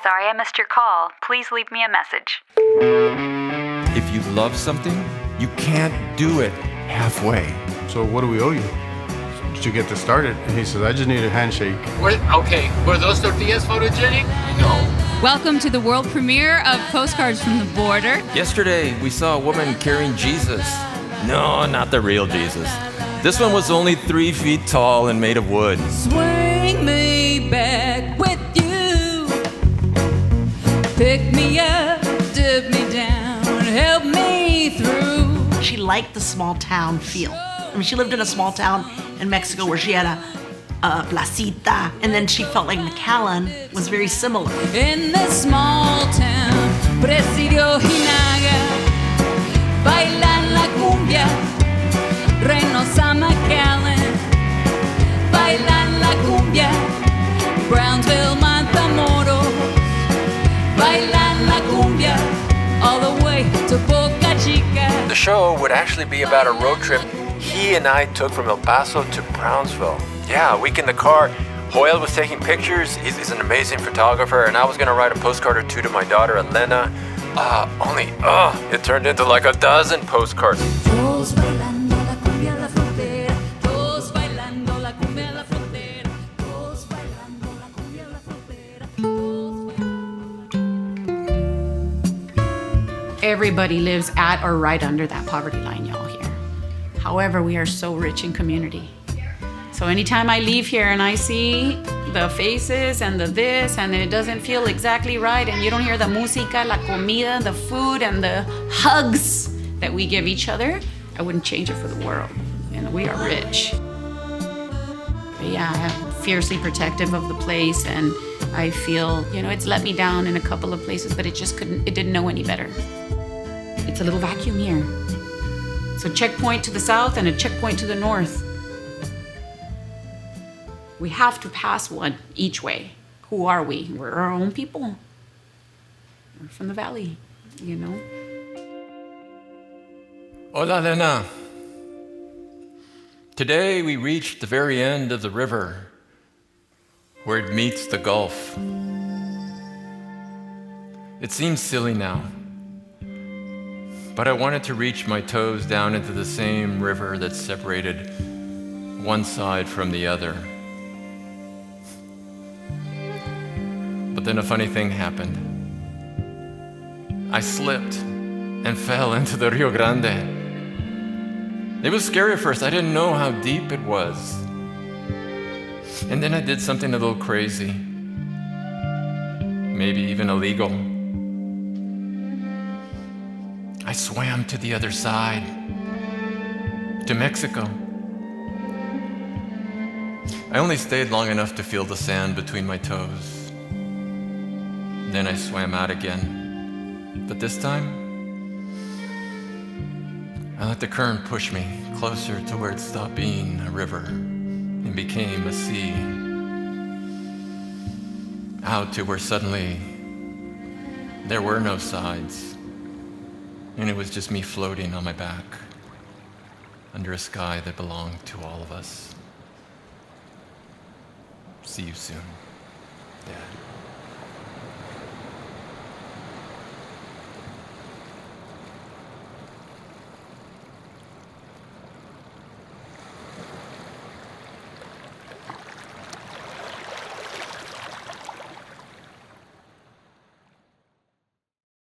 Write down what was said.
Sorry I missed your call. Please leave me a message. If you love something, you can't do it halfway. So what do we owe you? Did you get this started? And he says, I just need a handshake. Were those tortillas photogenic? No. Welcome to the world premiere of Postcards from the Border. Yesterday, we saw a woman carrying Jesus. No, not the real Jesus. This one was only 3 feet tall and made of wood. Swing me back with you. Pick me up, dip me down, help me through. She liked the small town feel. I mean, she lived in a small town in Mexico where she had a placita, and then she felt like McAllen was very similar. In this small town, Presidio Hinaga, bailan la cumbia, Reynosa McAllen, bailan la cumbia, Brownsville, Matamoros, bailan la cumbia, all the way to Boca Chica. The show would actually be about a road trip he and I took from El Paso to Brownsville. Yeah, a week in the car. Joel was taking pictures. He's an amazing photographer, and I was gonna write a postcard or two to my daughter, Elena. Only it turned into like a dozen postcards. Everybody lives at or right under that poverty line, y'all, here. However, we are so rich in community. So anytime I leave here and I see the faces and the this, and it doesn't feel exactly right, and you don't hear the música, la comida, the food, and the hugs that we give each other, I wouldn't change it for the world. You know, we are rich. But yeah, I'm fiercely protective of the place, and I feel, it's let me down in a couple of places, but it didn't know any better. It's a little vacuum here. So checkpoint to the south and a checkpoint to the north. We have to pass one each way. Who are we? We're our own people. We're from the valley, Hola, Elena. Today we reached the very end of the river where it meets the Gulf. It seems silly now, but I wanted to reach my toes down into the same river that separated one side from the other. But then a funny thing happened. I slipped and fell into the Rio Grande. It was scary at first. I didn't know how deep it was. And then I did something a little crazy, maybe even illegal. I swam to the other side, to Mexico. I only stayed long enough to feel the sand between my toes. Then I swam out again. But this time, I let the current push me closer to where it stopped being a river and became a sea. Out to where suddenly there were no sides. And it was just me floating on my back under a sky that belonged to all of us. See you soon, Dad.